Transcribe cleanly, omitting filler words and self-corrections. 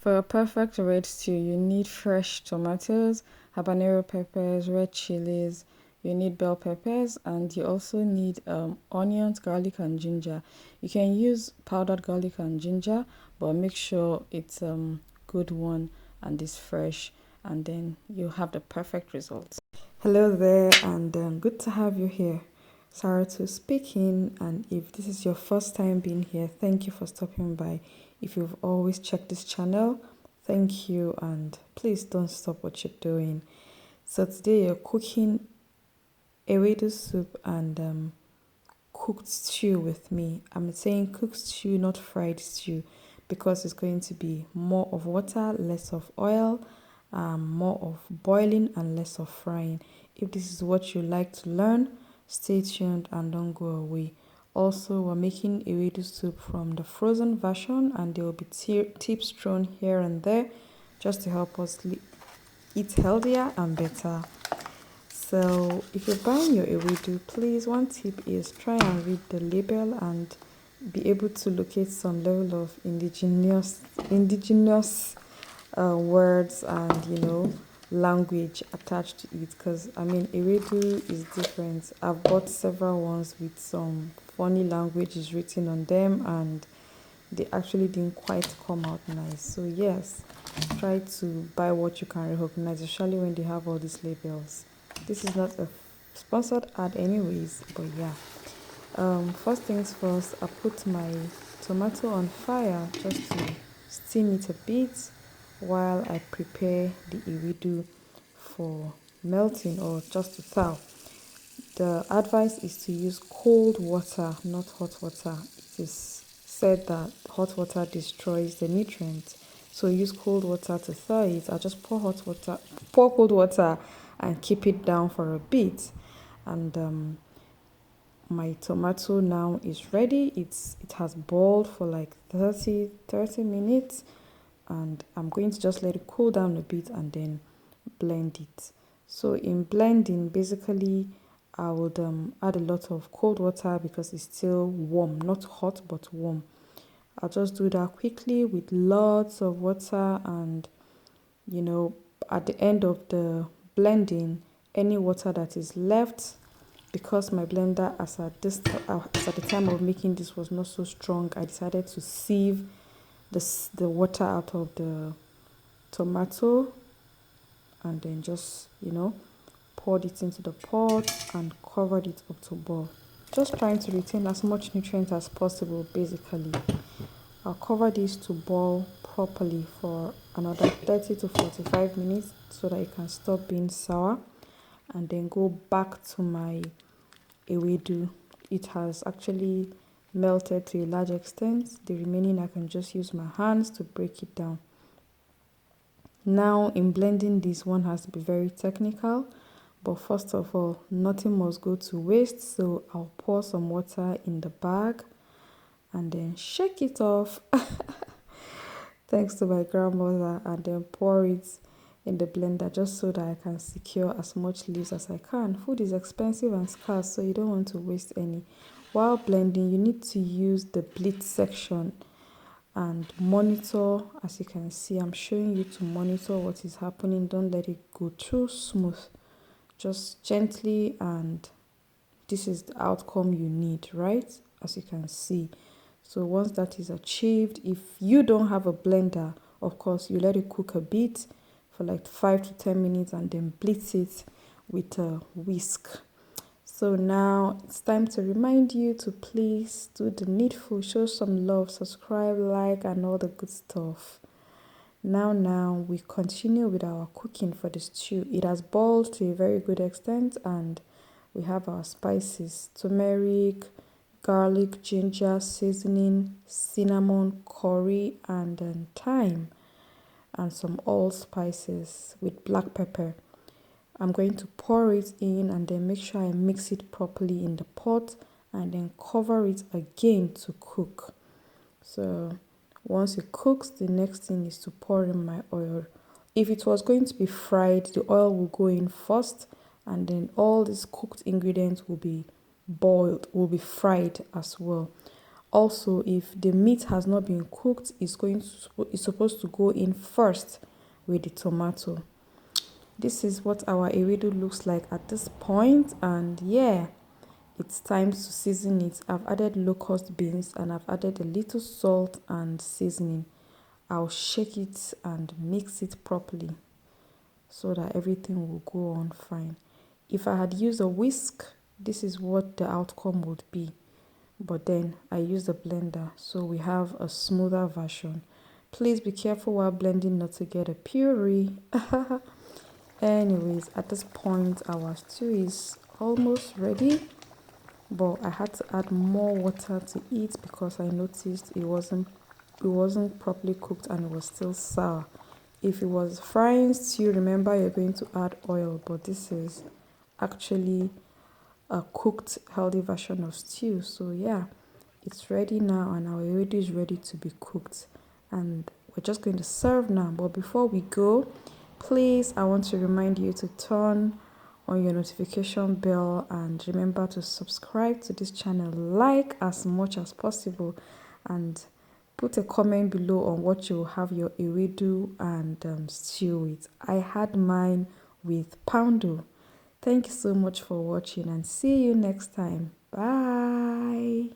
For a perfect red stew, you need fresh tomatoes, habanero peppers, red chilies, you need bell peppers, and you also need onions, garlic, and ginger. You can use powdered garlic and ginger, but make sure it's good one and is fresh, and then you have the perfect results. Hello there, and good to have you here. Sarah to speaking, and if this is your first time being here, thank you for stopping by. If you've always checked this channel, thank you, and please don't stop what you're doing. So today you're cooking ewedu soup and cooked stew with me. I'm saying cooked stew, not fried stew, because it's going to be more of water, less of oil, more of boiling and less of frying. If this is what you like to learn, stay tuned and don't go away. Also, we're making ewedu soup from the frozen version, and there will be tips thrown here and there just to help us eat healthier and better. So if you're buying your ewedu, please, one tip is try and read the label and be able to locate some level of indigenous words and language attached to it, because I mean ewedu is different. I've bought several ones with some funny languages written on them, and they actually didn't quite come out nice. So yes, try to buy what you can recognize, especially when they have all these labels. This is not a sponsored ad anyways, but yeah. First things first, I put my tomato on fire just to steam it a bit while I prepare the ewedu for melting or just to thaw. The advice is to use cold water, not hot water. It is said that hot water destroys the nutrients, so use cold water to thaw it. I just pour cold water and keep it down for a bit, and my tomato now is ready. It has boiled for like 30 minutes, and I'm going to just let it cool down a bit and then blend it. So in blending, basically I would add a lot of cold water because it's still warm, not hot but warm. I'll just do that quickly with lots of water, and at the end of the blending, any water that is left, because my blender as at the time of making this was not so strong, I decided to sieve the water out of the tomato, and then just poured it into the pot and covered it up to boil, just trying to retain as much nutrient as possible. Basically, I'll cover this to boil properly for another 30 to 45 minutes so that it can stop being sour, and then go back to my ewedu. It has actually melted to a large extent. The remaining I can just use my hands to break it down. Now in blending this, one has to be very technical, but first of all, nothing must go to waste, so I'll pour some water in the bag and then shake it off thanks to my grandmother, and then pour it in the blender just so that I can secure as much leaves as I can. Food is expensive and scarce, so you don't want to waste any. While blending, you need to use the bleed section and monitor. As you can see, I'm showing you to monitor what is happening. Don't let it go too smooth, just gently, and this is the outcome you need, right? As you can see. So once that is achieved, if you don't have a blender, of course you let it cook a bit for like 5 to 10 minutes and then blitz it with a whisk. So now it's time to remind you to please do the needful, show some love, subscribe, like, and all the good stuff. Now we continue with our cooking for the stew. It has boiled to a very good extent, and we have our spices: turmeric, garlic, ginger, seasoning, cinnamon, curry, and then thyme, and some allspices with black pepper. I'm going to pour it in and then make sure I mix it properly in the pot, and then cover it again to cook. So once it cooks, the next thing is to pour in my oil. If it was going to be fried, the oil will go in first, and then all these cooked ingredients will be fried as well. Also, if the meat has not been cooked, it's supposed to go in first with the tomato. This is what our ewedu looks like at this point, and yeah, it's time to season it. I've added locust beans and I've added a little salt and seasoning. I'll shake it and mix it properly so that everything will go on fine. If I had used a whisk, this is what the outcome would be. But then I used a blender, so we have a smoother version. Please be careful while blending not to get a puree. Anyways, at this point, our stew is almost ready, but I had to add more water to it because I noticed it wasn't properly cooked and it was still sour. If it was frying stew, remember you're going to add oil, but this is actually a cooked healthy version of stew. So yeah, it's ready now and our ewedu is ready to be cooked, and we're just going to serve now. But before we go, please, I want to remind you to turn on your notification bell and remember to subscribe to this channel, like as much as possible, and put a comment below on what you will have your ewedu and stew with. I had mine with poundo. Thank you so much for watching and see you next time. Bye.